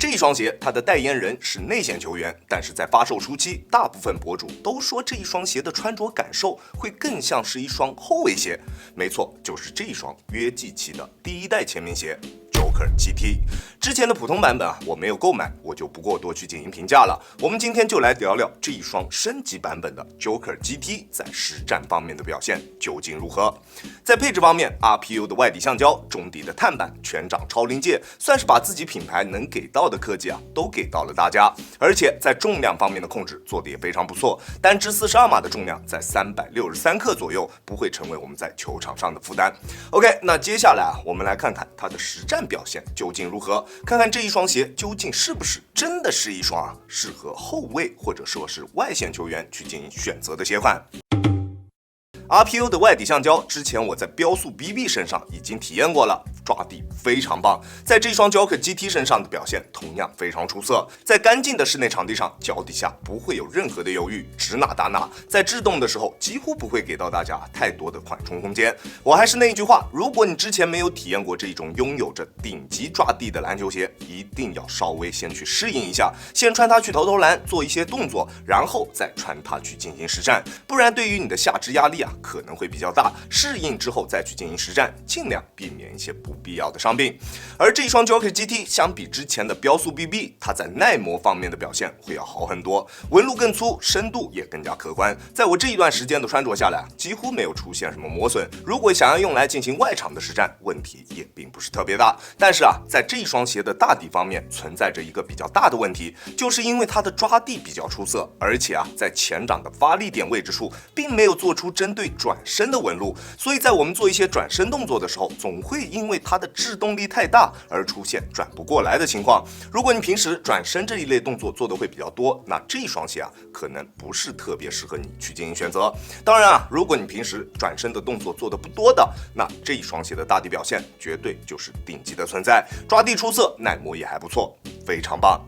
这一双鞋它的代言人是内线球员，但是在发售初期，大部分博主都说这一双鞋的穿着感受会更像是一双后卫鞋。没错，就是这一双约基奇的第一代签名鞋。Joker GT 之前的普通版本我没有购买，我就不过多去进行评价了。我们今天就来聊聊这一双升级版本的 Joker GT 在实战方面的表现究竟如何。在配置方面 ，RPU 的外底橡胶、中底的碳板、全掌超临界，算是把自己品牌能给到的科技都给到了大家。而且在重量方面的控制做得也非常不错，单支42码的重量在363克左右，不会成为我们在球场上的负担。OK， 那接下来我们来看看它的实战表现究竟如何，看看这一双鞋究竟是不是真的是一双适合后卫或者说是外线球员去进行选择的鞋款。RPU 的外底橡胶，之前我在标速 BB 身上已经体验过了，抓地非常棒。在这双 Joker GT 身上的表现同样非常出色，在干净的室内场地上，脚底下不会有任何的犹豫，直拿大拿。在制动的时候，几乎不会给到大家太多的缓冲空间。我还是那一句话，如果你之前没有体验过这种拥有着顶级抓地的篮球鞋，一定要稍微先去适应一下，先穿它去投篮，做一些动作，然后再穿它去进行实战，不然对于你的下肢压力可能会比较大，适应之后再去进行实战，尽量避免一些不必要的伤病。而这一双 Joker GT 相比之前的标速 BB， 它在耐磨方面的表现会要好很多，纹路更粗，深度也更加可观。在我这一段时间的穿着下来，几乎没有出现什么磨损。如果想要用来进行外场的实战，问题也并不是特别大。但是在这一双鞋的大底方面存在着一个比较大的问题，就是因为它的抓地比较出色，而且在前掌的发力点位置处并没有做出针对转身的纹路，所以在我们做一些转身动作的时候，总会因为它的制动力太大而出现转不过来的情况。如果你平时转身这一类动作做的会比较多，那这一双鞋可能不是特别适合你去进行选择。当然如果你平时转身的动作做的不多的，那这一双鞋的大底表现绝对就是顶级的存在，抓地出色，耐磨也还不错，非常棒。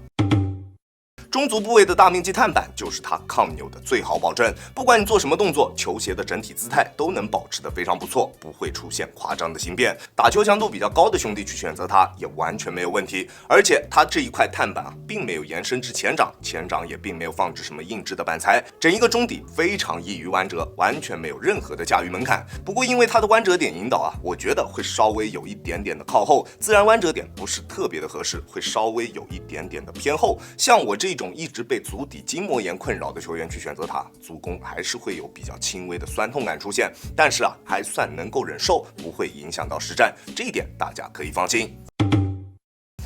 中足部位的大面积碳板就是它抗扭的最好保证，不管你做什么动作，球鞋的整体姿态都能保持得非常不错，不会出现夸张的形变。打球强度比较高的兄弟去选择它也完全没有问题，而且它这一块碳板并没有延伸至前掌，前掌也并没有放置什么硬质的板材，整一个中底非常易于弯折，完全没有任何的驾驭门槛。不过因为它的弯折点引导我觉得会稍微有一点点的靠后，自然弯折点不是特别的合适，会稍微有一点点的偏后。像我这种一直被足底筋膜炎困扰的球员去选择它，足弓还是会有比较轻微的酸痛感出现，但是还算能够忍受，不会影响到实战，这一点大家可以放心。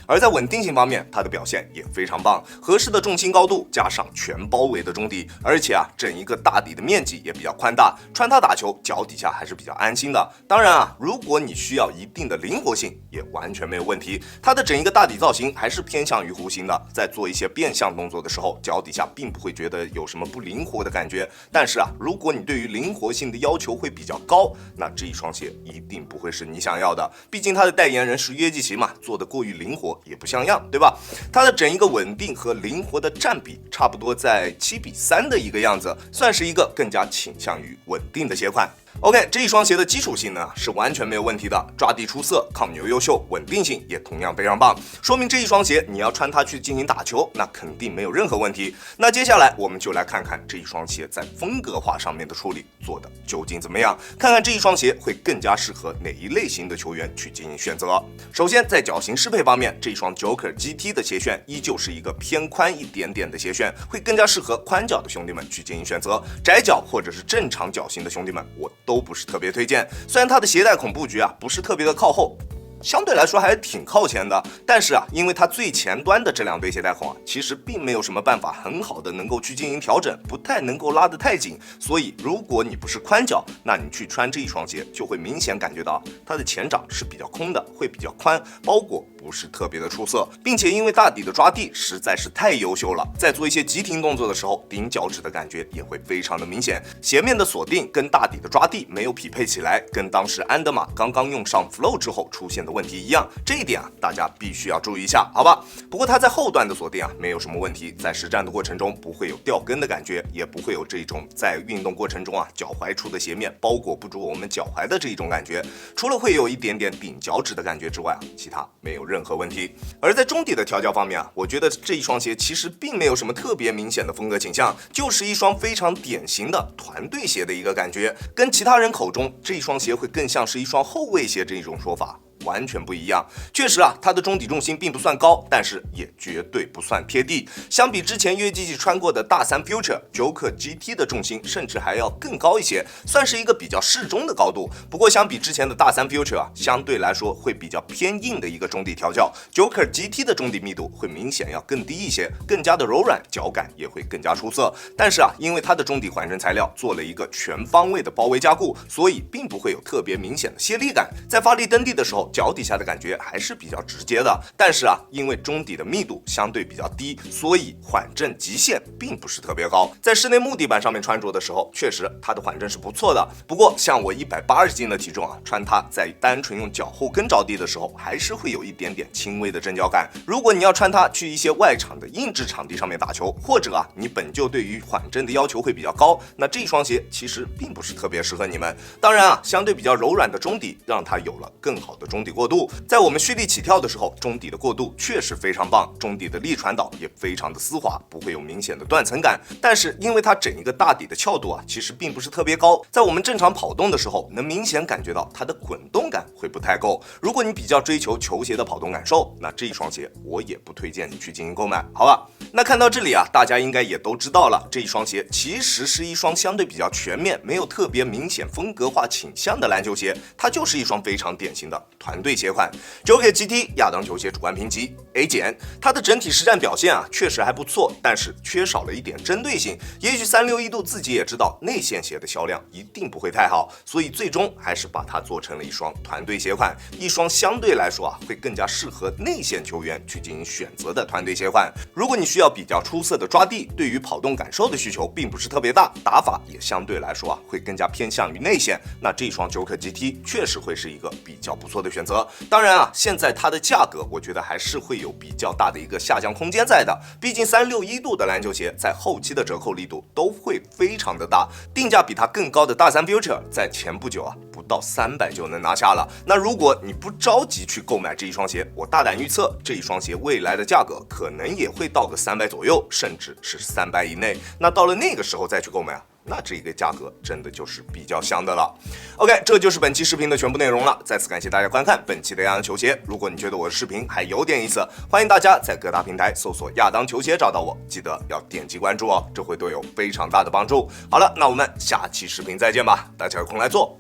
而在稳定性方面，它的表现也非常棒，合适的重心高度加上全包围的中底，而且整一个大底的面积也比较宽大，穿它打球脚底下还是比较安心的。当然如果你需要一定的灵活性，也完全没有问题。它的整一个大底造型还是偏向于弧形的，在做一些变向动作的时候，脚底下并不会觉得有什么不灵活的感觉。但是如果你对于灵活性的要求会比较高，那这一双鞋一定不会是你想要的。毕竟它的代言人是约基奇嘛，做的过于灵活也不像样，对吧？它的整一个稳定和灵活的占比差不多在7:3的一个样子，算是一个更加倾向于稳定的鞋款。OK， 这一双鞋的基础性呢是完全没有问题的，抓地出色，抗扭优秀，稳定性也同样非常棒，说明这一双鞋你要穿它去进行打球，那肯定没有任何问题。那接下来我们就来看看这一双鞋在风格化上面的处理做的究竟怎么样，看看这一双鞋会更加适合哪一类型的球员去进行选择。首先在脚型适配方面，这一双 Joker GT 的鞋楦依旧是一个偏宽一点点的鞋楦，会更加适合宽脚的兄弟们去进行选择，窄脚或者是正常脚型的兄弟们我都不是特别推荐。虽然它的鞋带孔布局不是特别的靠后，相对来说还是挺靠前的，但是因为它最前端的这两对鞋带孔其实并没有什么办法很好的能够去进行调整，不太能够拉得太紧，所以如果你不是宽脚，那你去穿这一双鞋就会明显感觉到它的前掌是比较空的，会比较宽，包裹不是特别的出色，并且因为大底的抓地实在是太优秀了，在做一些急停动作的时候，顶脚趾的感觉也会非常的明显。鞋面的锁定跟大底的抓地没有匹配起来，跟当时安德玛刚刚用上 Flow 之后出现的问题一样，这一点啊大家必须要注意一下，好吧？不过它在后段的锁定啊没有什么问题，在实战的过程中不会有掉跟的感觉，也不会有这种在运动过程中啊脚踝处的鞋面包裹不住我们脚踝的这一种感觉，除了会有一点点顶脚趾的感觉之外啊，其他没有任何问题。而在中底的调教方面啊，我觉得这一双鞋其实并没有什么特别明显的风格倾向，就是一双非常典型的团队鞋的一个感觉，跟其他人口中这一双鞋会更像是一双后卫鞋这一种说法完全不一样。确实啊，它的中底重心并不算高，但是也绝对不算贴地。相比之前约基奇穿过的大3 Future Joker GT 的重心，甚至还要更高一些，算是一个比较适中的高度。不过相比之前的大3 Future 啊，相对来说会比较偏硬的一个中底调教。Joker GT 的中底密度会明显要更低一些，更加的柔软，脚感也会更加出色。但是啊，因为它的中底缓震材料做了一个全方位的包围加固，所以并不会有特别明显的泄力感。在发力蹬地的时候，脚底下的感觉还是比较直接的，但是啊，因为中底的密度相对比较低，所以缓震极限并不是特别高。在室内木地板上面穿着的时候，确实它的缓震是不错的。不过像我180斤的体重啊，穿它在单纯用脚后跟着地的时候，还是会有一点点轻微的震脚感。如果你要穿它去一些外场的硬质场地上面打球，或者啊你本就对于缓震的要求会比较高，那这双鞋其实并不是特别适合你们。当然啊，相对比较柔软的中底让它有了更好的中底过渡。在我们蓄力起跳的时候，中底的过渡确实非常棒，中底的力传导也非常的丝滑，不会有明显的断层感。但是因为它整一个大底的翘度啊，其实并不是特别高，在我们正常跑动的时候，能明显感觉到它的滚动感会不太够。如果你比较追求球鞋的跑动感受，那这一双鞋我也不推荐你去进行购买，好吧？那看到这里啊，大家应该也都知道了，这一双鞋其实是一双相对比较全面，没有特别明显风格化倾向的篮球鞋，它就是一双非常典型的团队鞋款。Joker GT 亚当球鞋主观评级 A 减，它的整体实战表现啊确实还不错，但是缺少了一点针对性。也许361度自己也知道内线鞋的销量一定不会太好，所以最终还是把它做成了一双团队鞋款，一双相对来说啊会更加适合内线球员去进行选择的团队鞋款。如果你需要比较出色的抓地，对于跑动感受的需求并不是特别大，打法也相对来说啊会更加偏向于内线，那这双 Joker GT 确实会是一个比较不错的选择。当然啊，现在它的价格我觉得还是会有比较大的一个下降空间在的，毕竟361度的篮球鞋在后期的折扣力度都会非常的大，定价比它更高的大3 Future 在前不久啊不到300就能拿下了。那如果你不着急去购买这一双鞋，我大胆预测这一双鞋未来的价格可能也会到个300左右，甚至是300以内。那到了那个时候再去购买啊，那这个价格真的就是比较香的了。OK， 这就是本期视频的全部内容了。再次感谢大家观看本期的亚当球鞋。如果你觉得我的视频还有点意思，欢迎大家在各大平台搜索亚当球鞋找到我，记得要点击关注哦，这会对我有非常大的帮助。好了，那我们下期视频再见吧，大家有空来做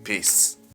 ，Peace。